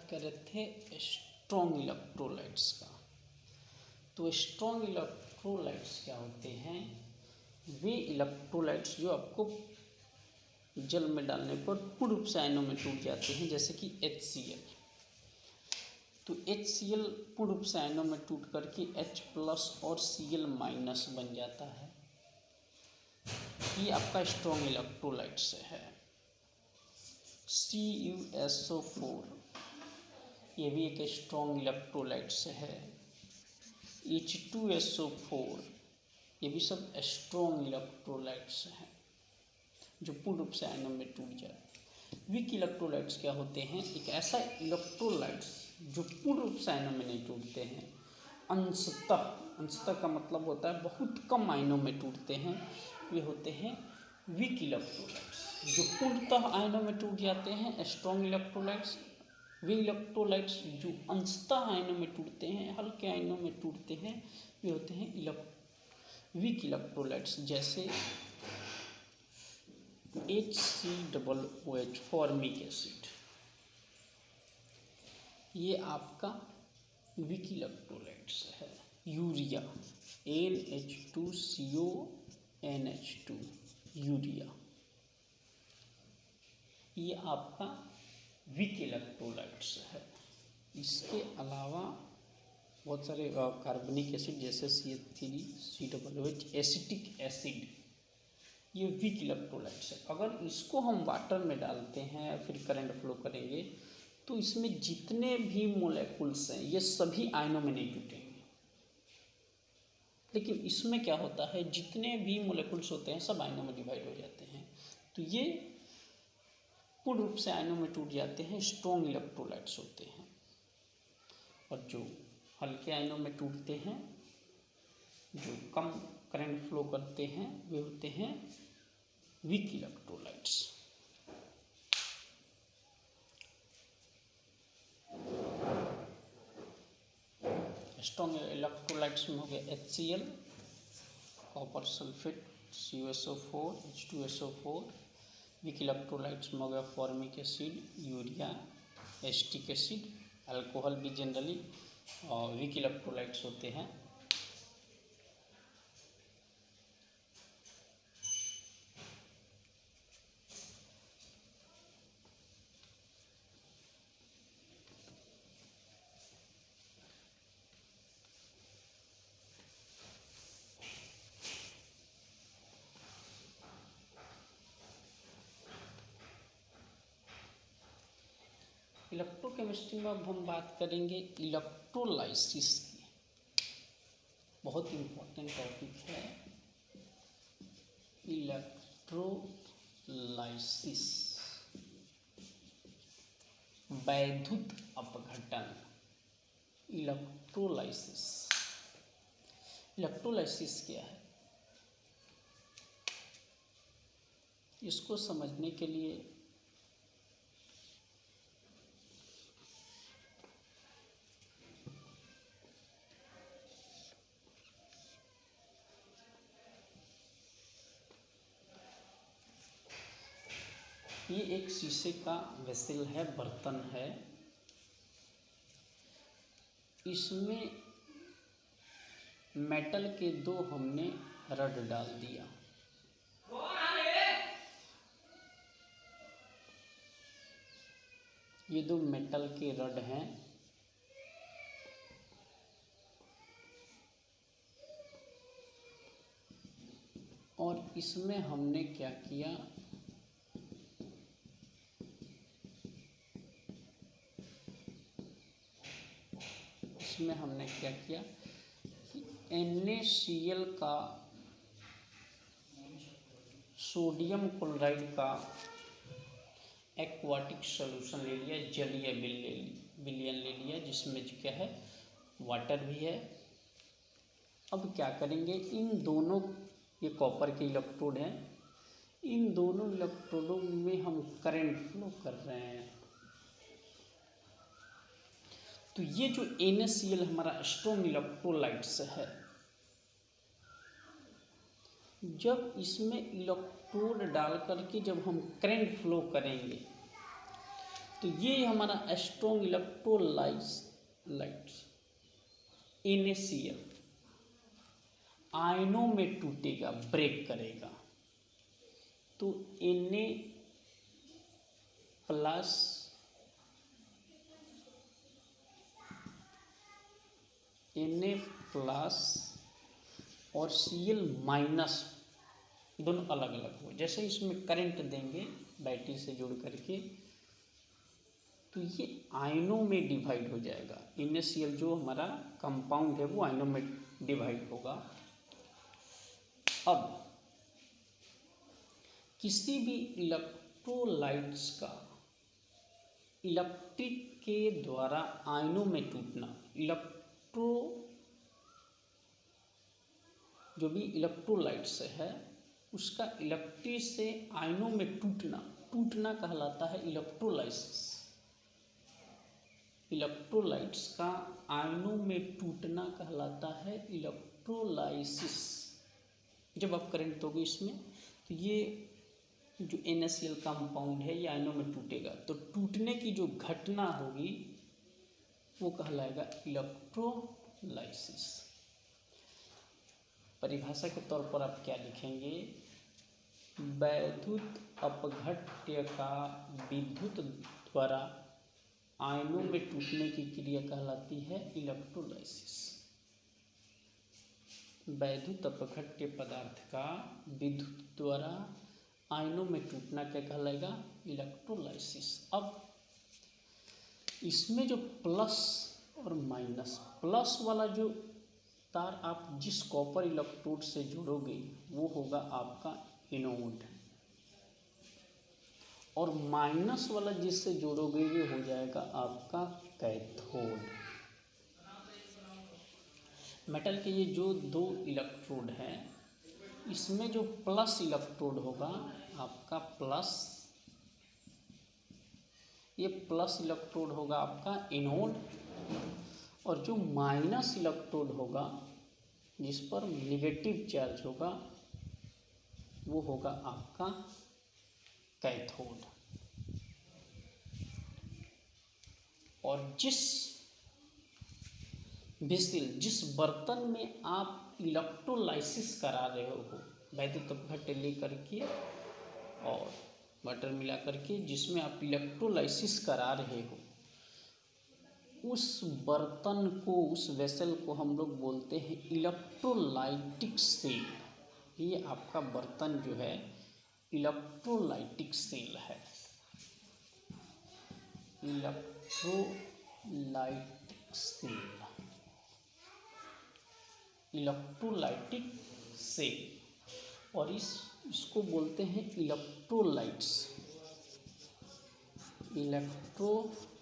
बात कर रहे थे स्ट्रॉन्ग इलेक्ट्रोलाइट्स का। तो स्ट्रॉन्ग इलेक्ट्रोलाइट्स क्या होते हैं? वे इलेक्ट्रोलाइट्स जो आपको जल में डालने पर पूर्ण रूप से आयनों में टूट जाते हैं, जैसे कि HCl। तो HCl पूर्ण रूप से आयनों में टूट करके H+ और Cl- बन जाता है। ये आपका स्ट्रॉन्ग इलेक्ट्रोलाइट्स है। CuSO4 ये भी एक स्ट्रॉन्ग इलेक्ट्रोलाइट्स है। H2SO4 ये भी सब स्ट्रॉन्ग इलेक्ट्रोलाइट्स हैं जो पूर्ण रूप से आयनों में टूट जाते हैं। वीक इलेक्ट्रोलाइट्स क्या होते हैं? एक ऐसा इलेक्ट्रोलाइट्स जो पूर्ण रूप से आयनों में नहीं टूटते हैं, अंशतः का मतलब होता है बहुत कम आयनों में टूटते हैं, वे होते हैं वीक इलेक्ट्रोलाइट्स। जो पूर्णतः आयनों में टूट जाते हैं स्ट्रॉन्ग इलेक्ट्रोलाइट्स। वे इलेक्ट्रोलाइट्स जो अंशतः आयनों में टूटते हैं, हल्के आयनों में टूटते हैं, वे होते हैं वीक इलेक्ट्रोलाइट्स, जैसे HCOOH फॉर्मिक एसिड। ये आपका वीक इलेक्ट्रोलाइट्स है। यूरिया NH2CONH2 यूरिया, ये आपका वीक इलेक्ट्रोलाइट्स है। इसके अलावा बहुत सारे कार्बनिक एसिड जैसे CH3COOH एसिटिक एसिड, ये वीक इलेक्ट्रोलाइट्स है। अगर इसको हम वाटर में डालते हैं फिर करंट फ्लो करेंगे तो इसमें जितने भी मोलेकुल्स हैं ये सभी आयनों में नहीं टूटेंगे। लेकिन इसमें क्या होता है, जितने भी मोलेकुल्स होते हैं सब आयनों में डिवाइड हो जाते हैं, तो ये पूर्ण रूप से आयनों में टूट जाते हैं, स्ट्रॉन्ग इलेक्ट्रोलाइट्स होते हैं। और जो हल्के आयनों में टूटते हैं, जो कम करंट फ्लो करते हैं, वे होते हैं वीक इलेक्ट्रोलाइट्स। स्ट्रॉन्ग इलेक्ट्रोलाइट्स में हो गया HCl, copper sulphate, CuSO4, H2SO4। Weak electrolytes में हो गया formic acid, urea, acetic acid, alcohol भी जनरली वीक इलेक्ट्रोलाइट्स होते हैं। इलेक्ट्रोकेमिस्ट्री में अब हम बात करेंगे इलेक्ट्रोलाइसिस की। बहुत इम्पोर्टेंट टॉपिक है इलेक्ट्रोलाइसिस, वैद्युत अपघटन। इलेक्ट्रोलाइसिस क्या है? इसको समझने के लिए ये एक शीशे का वेसल है, बर्तन है। इसमें मेटल के दो हमने रड डाल दिया। ये दो मेटल के रड हैं। और इसमें हमने क्या किया, कि NaCl का सोडियम क्लोराइड का एक्वाटिक सॉल्यूशन ले लिया, जलीय विलयन ले लिया, जिसमें क्या है वाटर भी है। अब क्या करेंगे, इन दोनों, ये कॉपर के इलेक्ट्रोड हैं, इन दोनों इलेक्ट्रोडों में हम करंट फ्लो कर रहे हैं। तो ये जो NaCl हमारा स्ट्रॉन्ग इलेक्ट्रोलाइट्स है, जब इसमें इलेक्ट्रोड डाल करके जब हम करंट फ्लो करेंगे तो ये हमारा स्ट्रॉन्ग इलेक्ट्रोलाइट्स NaCl आयनों में टूटेगा, ब्रेक करेगा। तो Na प्लस और Cl माइनस दोनों अलग अलग हो। जैसे इसमें करंट देंगे बैटरी से जोड़ करके तो ये आयनों में डिवाइड हो जाएगा। NaCl जो हमारा कंपाउंड है वो आयनों में डिवाइड होगा। अब किसी भी इलेक्ट्रोलाइट्स का इलेक्ट्रिक के द्वारा आयनों में टूटना, जो भी इलेक्ट्रोलाइट्स है उसका इलेक्ट्रिक से आयनों में टूटना कहलाता है इलेक्ट्रोलाइसिस। इलेक्ट्रोलाइट्स का आयनों में टूटना कहलाता है इलेक्ट्रोलाइसिस। जब आप करंट दोगे इसमें तो ये जो NaCl कंपाउंड है ये आयनों में टूटेगा, तो टूटने की जो घटना होगी वो कहलाएगा इलेक्ट्रोलाइसिस। परिभाषा के तौर पर आप क्या लिखेंगे? वैद्युत अपघट्य का विद्युत द्वारा आयनों में टूटने की क्रिया कहलाती है इलेक्ट्रोलाइसिस। वैद्युत अपघट्य पदार्थ का विद्युत द्वारा आयनों में टूटना क्या कहलाएगा? इलेक्ट्रोलाइसिस। अब इसमें जो प्लस और माइनस, प्लस वाला जो तार आप जिस कॉपर इलेक्ट्रोड से जोड़ोगे वो होगा आपका एनोड, और माइनस वाला जिससे जोड़ोगे वो हो जाएगा आपका कैथोड। मेटल के ये जो दो इलेक्ट्रोड हैं इसमें जो प्लस इलेक्ट्रोड होगा आपका प्लस, ये प्लस इलेक्ट्रोड होगा आपका एनोड, और जो माइनस इलेक्ट्रोड होगा जिस पर नेगेटिव चार्ज होगा वो होगा आपका कैथोड। और जिस बर्तन में आप इलेक्ट्रोलाइसिस करा रहे हो, वैद्युत अपघट्य लेकर के और वाटर मिला करके जिसमें आप इलेक्ट्रोलाइसिस करा रहे हो, उस बर्तन को, उस वेसल को हम लोग बोलते हैं इलेक्ट्रोलाइटिक सेल। ये आपका बर्तन जो है इलेक्ट्रोलाइटिक सेल है, इलेक्ट्रोलाइटिक सेल, इलेक्ट्रोलाइटिक सेल। और इसको बोलते हैं इलेक्ट्रोलाइट्स, इलेक्ट्रोलाइट्स।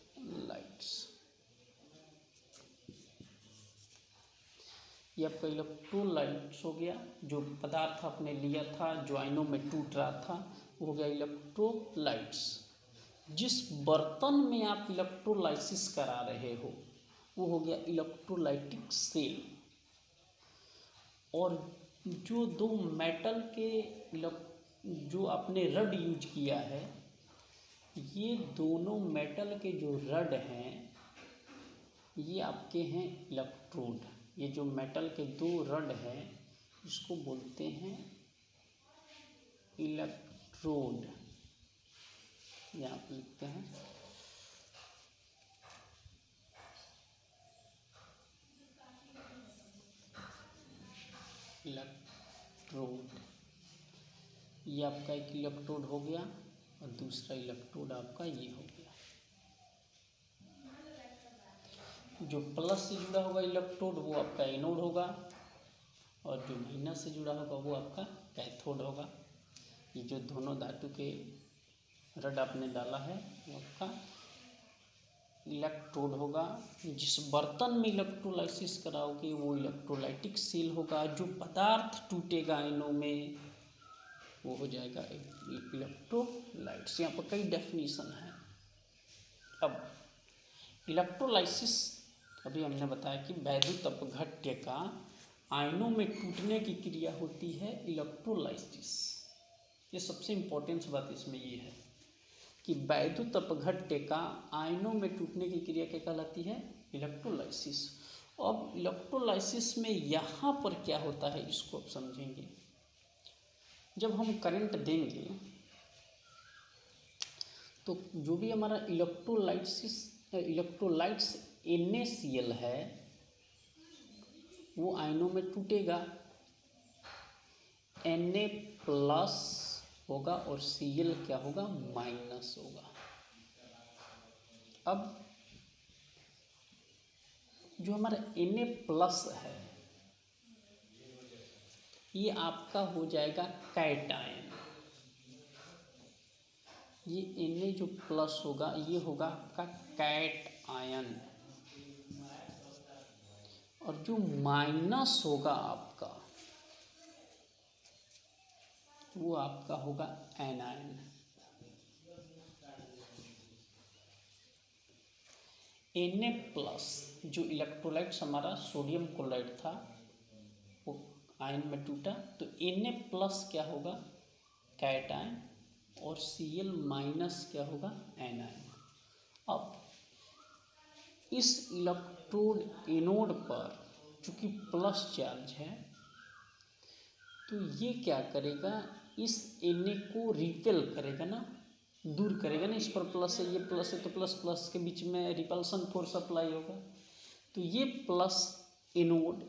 ये आपका इलेक्ट्रोलाइट्स हो गया। जो पदार्थ आपने लिया था जो आयनों में टूट रहा था वो हो गया इलेक्ट्रोलाइट्स। जिस बर्तन में आप इलेक्ट्रोलाइसिस करा रहे हो वो हो गया इलेक्ट्रोलाइटिक सेल। और जो दो मेटल के जो आपने रड यूज किया है, ये दोनों मेटल के जो रड हैं ये आपके हैं इलेक्ट्रोड। ये जो मेटल के दो रड हैं इसको बोलते हैं इलेक्ट्रोड। यहाँ पर लिखते हैं इलेक्ट्रोड। ये आपका एक इलेक्ट्रोड हो गया और दूसरा इलेक्ट्रोड आपका ये हो गया। जो प्लस से जुड़ा होगा इलेक्ट्रोड वो आपका एनोड होगा, और जो माइनस से जुड़ा होगा वो आपका कैथोड होगा। ये जो दोनों धातु के रड आपने डाला है वो आपका इलेक्ट्रोड होगा। जिस बर्तन में इलेक्ट्रोलाइसिस कराओगे वो इलेक्ट्रोलाइटिक सेल होगा। जो पदार्थ टूटेगा आयनों में वो हो जाएगा इलेक्ट्रोलाइट्स। यहाँ पर कई डेफिनेशन है। अब इलेक्ट्रोलाइसिस अभी हमने बताया कि वैद्युत अपघट्य का आयनों में टूटने की क्रिया होती है इलेक्ट्रोलाइसिस। ये सबसे इम्पोर्टेंट बात इसमें ये है। कि वैद्युत अपघट्य का आयनों में टूटने की क्रिया क्या कहलाती है? इलेक्ट्रोलाइसिस। अब इलेक्ट्रोलाइसिस में यहाँ पर क्या होता है इसको आप समझेंगे। जब हम करंट देंगे तो जो भी हमारा इलेक्ट्रोलाइट्स NaCl है वो आयनों में टूटेगा, Na प्लस होगा और Cl क्या होगा? माइनस होगा। अब जो हमारा Na प्लस है ये आपका हो जाएगा कैटायन। ये Na जो प्लस होगा ये होगा आपका कैटायन, और जो माइनस होगा आपका वो आपका होगा एनायन। Na प्लस जो इलेक्ट्रोलाइट्स हमारा सोडियम क्लोराइड था वो आयन में टूटा, तो Na प्लस क्या होगा? कैटायन, और Cl माइनस क्या होगा? एनायन। अब इस इलेक्ट्रोड एनोड पर चूँकि प्लस चार्ज है तो ये क्या करेगा? इस Na को रिपेल करेगा ना, दूर करेगा ना। इस पर प्लस है, ये प्लस है, तो प्लस प्लस के बीच में रिपल्सन फोर्स अप्लाई होगा। तो ये प्लस एनोड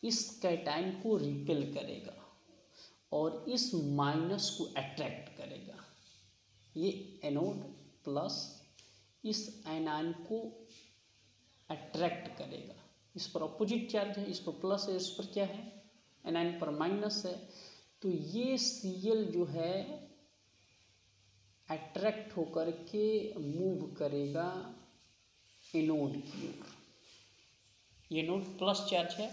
इस कैटायन को रिपेल करेगा और इस माइनस को अट्रैक्ट करेगा। ये एनोड प्लस इस एनायन को अट्रैक्ट करेगा। इस पर अपोजिट चार्ज है, इस पर प्लस है, इस पर क्या है? एनायन पर माइनस है। तो ये Cl जो है अट्रैक्ट होकर के मूव करेगा एनोड की ओर। ये एनोड प्लस चार्ज है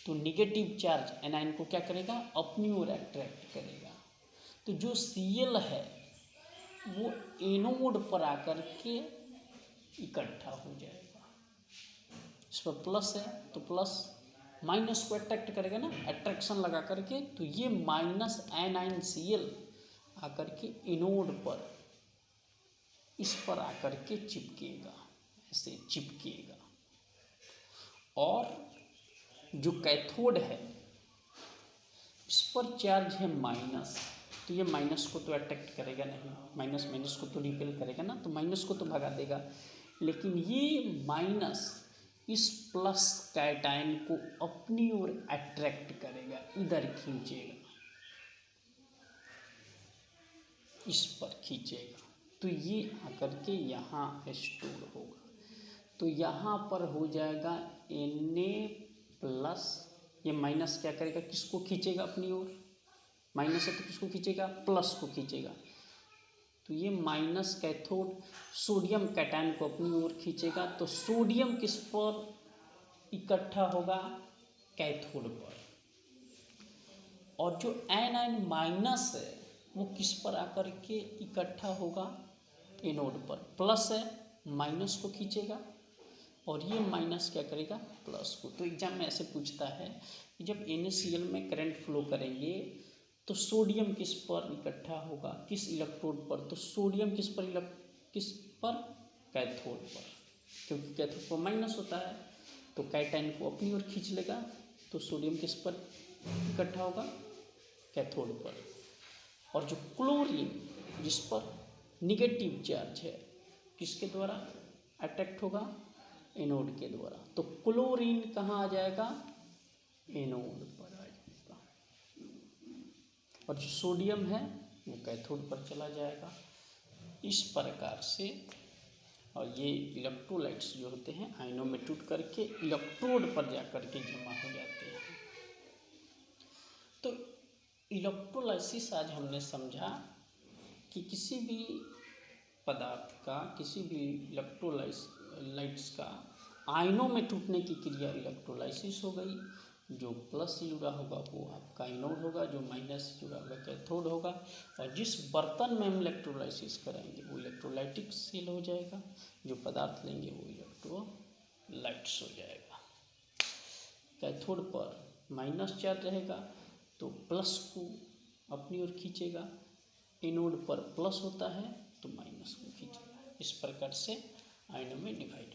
तो निगेटिव चार्ज एनायन को क्या करेगा? अपनी ओर अट्रैक्ट करेगा। तो जो Cl है वो एनोड पर आकर के इकट्ठा हो जाएगा। इस पर प्लस है तो प्लस माइनस को अट्रैक्ट करेगा ना, अट्रैक्शन लगा करके। तो ये माइनस एनायन Cl आकर के एनोड पर इस पर आकर के चिपकेगा, ऐसे चिपकेगा। और जो कैथोड है इस पर चार्ज है माइनस, तो ये माइनस को तो अट्रैक्ट करेगा नहीं, माइनस माइनस को तो रिपेल करेगा ना, तो माइनस को तो भगा देगा। लेकिन ये माइनस इस प्लस कैटायन को अपनी ओर अट्रैक्ट करेगा, इधर खींचेगा, इस पर खींचेगा। तो ये आकर के यहाँ स्टोर होगा। तो यहाँ पर हो जाएगा Na प्लस, ये माइनस क्या करेगा? किसको खींचेगा अपनी ओर? माइनस है तो किसको खींचेगा? प्लस को खींचेगा। तो ये माइनस कैथोड सोडियम कैटायन को अपनी ओर खींचेगा। तो सोडियम किस पर इकट्ठा होगा? कैथोड पर। और जो एनायन माइनस है वो किस पर आकर के इकट्ठा होगा? एनोड पर। प्लस है, माइनस को खींचेगा और ये माइनस क्या करेगा? प्लस को। तो एग्जाम में ऐसे पूछता है कि जब NaCl में करंट फ्लो करेंगे तो सोडियम किस पर इकट्ठा होगा? किस इलेक्ट्रोड पर? तो सोडियम किस पर? कैथोड पर, क्योंकि कैथोड पर माइनस होता है। तो कैटायन को अपनी ओर खींच लेगा, तो सोडियम किस पर इकट्ठा होगा? कैथोड पर। और जो क्लोरीन जिस पर निगेटिव चार्ज है किसके द्वारा अट्रैक्ट होगा? एनोड के द्वारा। तो क्लोरीन कहाँ आ जाएगा? एनोड पर आ जाएगा। और जो सोडियम है वो कैथोड पर चला जाएगा। इस प्रकार से। और ये इलेक्ट्रोलाइट्स जो होते हैं आयनों में टूट करके इलेक्ट्रोड पर जा कर के जमा हो जाते हैं। तो इलेक्ट्रोलाइसिस आज हमने समझा कि किसी भी पदार्थ का, किसी भी इलेक्ट्रोलाइट्स का आयनों में टूटने की क्रिया इलेक्ट्रोलाइसिस हो गई। जो प्लस से जुड़ा होगा वो आपका एनोड होगा, जो माइनस से जुड़ा होगा कैथोड होगा। और जिस बर्तन में हम इलेक्ट्रोलाइसिस कराएंगे वो इलेक्ट्रोलाइटिक सेल हो जाएगा, जो पदार्थ लेंगे वो इलेक्ट्रोलाइट्स हो जाएगा। कैथोड पर माइनस चार्ज रहेगा तो प्लस को अपनी ओर खींचेगा, एनोड पर प्लस होता है तो माइनस को खींचेगा। इस प्रकार से आयनों में डिवाइड